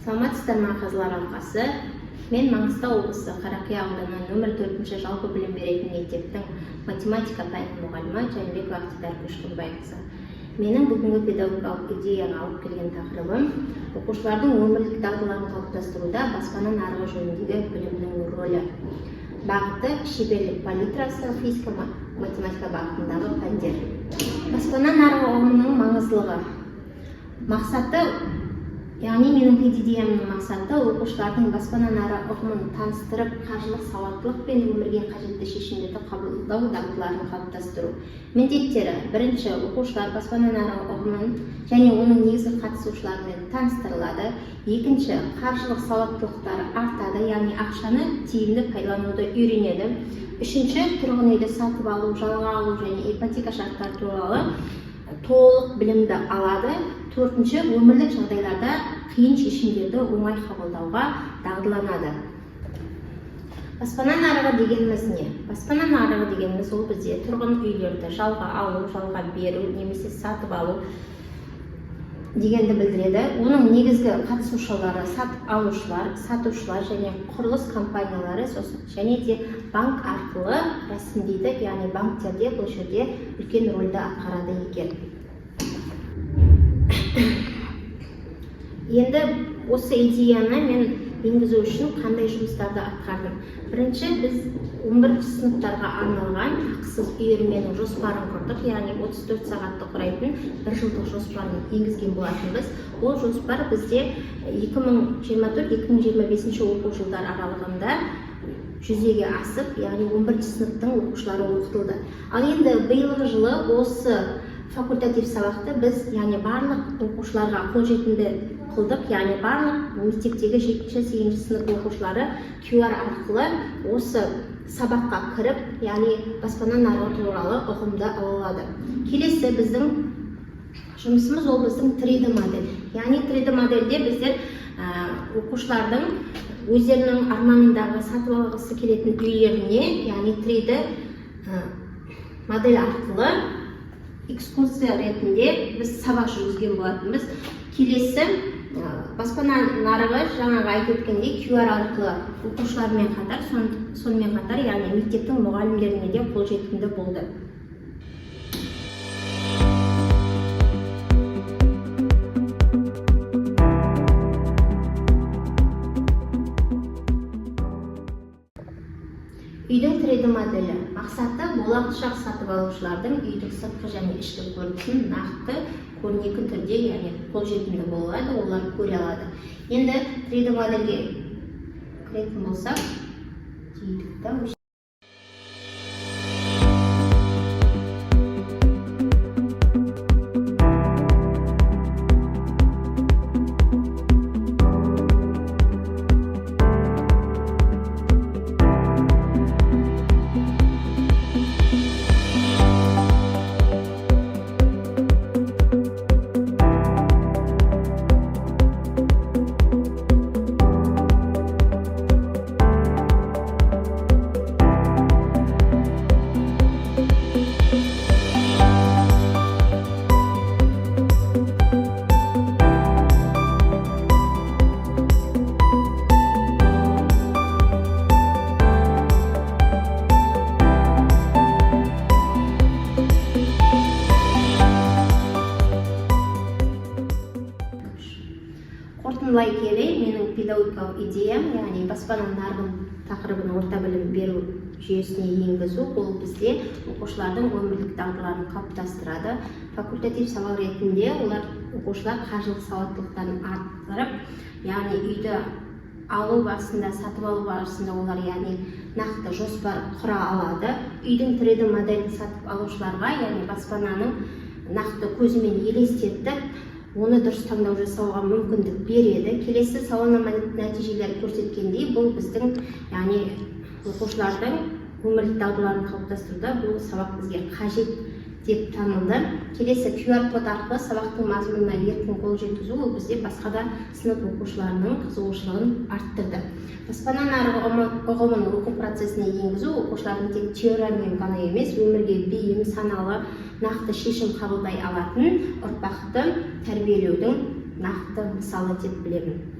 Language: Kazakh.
Саламатсыздар ма қызылар алқасы. Мен Маңғыстау облысы Қарақия ауданы нөмір 4-ші жалпы білім беретін мектептің математика пәні мұғалімі Жәнібекова Ақтидар Көшкенбайқызы. Менің бүгінгі педагогикалық идеяға алып келген тақырыбым оқушылардың өмірлік дағдыларын қалыптастыруда баспана нарығы жөніндегі білімнің рөлі. Бағыты шеберлік палитрасы, физика, математика бағытындағы пәндер. Баспана нарығы ұғымының маңыздылығы. Мақсаты, яғни менің идеямның мақсаты оқушылардың баспана нарығы ұғымын таныстырып, қаржылық сауаттылық пен өмірге қажетті шешімдерді қабылдау дағдыларын қалыптастыру. Міндеттері: бірінші, оқушылар баспана нарығы ұғымын және оның негізгі қатысушыларымен таныстырылады. Екінші, қаржылық сауаттылықтары артады, яғни ақшаны тиімді пайдалануды үйренеді. Үшінші, тұрғын үйді сатып алу, жалға алу және ипотека шарттары туралы толық білімді алады. Төртінші, өмірлік жағдайларда қиын шешімдерді оңай қабылдауға дағдыланады. Баспана нарығы дегеніміз не? Баспана нарығы дегеніміз ол бізде тұрғын үйлерді жалға алу, жалға беру немесе сатып алу дегенді білдіреді. Оның негізгі қатысушылары сатып алушылар, сатушылар және құрылыс компаниялары, және де банк арқылы рәсімдейді, яғни банктерде бұл жерде үлкен рөлді атқарады екен. Енді осы идеяны мен енгізу үшін қандай жұмыстарды атқардым? Бірінші, біз 11-ші сыныптарға арналған ақысыз үйірменің жоспарын құрдық, яғни 34 сағатты құрайтын бір жылдық жоспарын енгізген болатынбыз. Ол жоспар бізде 2024-2025 оқу жылдар аралығында жүзеге асып, яғни 11-ші сыныптың оқушылары оқытылды. Ал енді биылғы жылы осы факультатив сабақты біз, яғни барлық оқушыларға қолжетімді қылдық, яғни барлық мектептегі 7-8 сынып оқушылары QR арқылы осы сабаққа кіріп, яғни баспана нарығы туралы ұғымды ала алады. Келесі біздің жұмысымыз ол біздің 3D модель. Яғни 3D модельде біздер оқушылардың өздерінің арманындағы сатып алғысы келетін үйлеріне, яғни 3D модель арқылы экскурсия ретінде біз сабақ жүргізген болатынбыз. Келесі, баспана нарығы жаңағы айтып өткендей QR арқылы оқушылармен қатар, сонымен қатар, яғни мектептің мұғалімдеріне де қолжетімді болды. Үйдің 3D моделі. Мақсаты болашақ сатып алушылардың үйдің сыртқы және ішкі көрінісін нақты көрнекі түрде, яғни қолжетімді болады, олар көре алады. Енді 3D модельге кіретін болсақ, қорытындылай келе, менің педагогикалық идеям, яғни баспана нарығын тақырыбын орта білім беру жүйесіне енгізу, ол бізде оқушылардың өмірлік дағдыларын қалыптастырады. Факультатив сабақ ретінде олар оқушылар қаржылық сауаттылықтарын арттырып, яғни үйді алу барысында, сатып алу барысында олар яғни нақты жоспар құра алады. Үйдің 3D моделін сатып алушыларға, яғни баспананың нақты көзімен елестетіп, оны дұрыс таңдау жасауға мүмкіндік береді. Келесі сауалнама нәтижелері көрсеткендей, бұл біздің, яғни оқушылардың өмірлік дағдыларын қалыптастыруда бұл сабақ бізге қажет деп танылды. Келесі QR код арқылы сабақтың мазмұнына еркін қол жеткізу, ол бізде басқа да сынып оқушыларының қызығушылығын арттырды. Баспана нарығы ұғымын оқу процесіне енгізу оқушылардың тек теориямен ғана емес, өмірге бейім, саналы, нақты шешім қабылдай алатын ұрпақты тәрбиелеудің нақты мысалы деп білемін.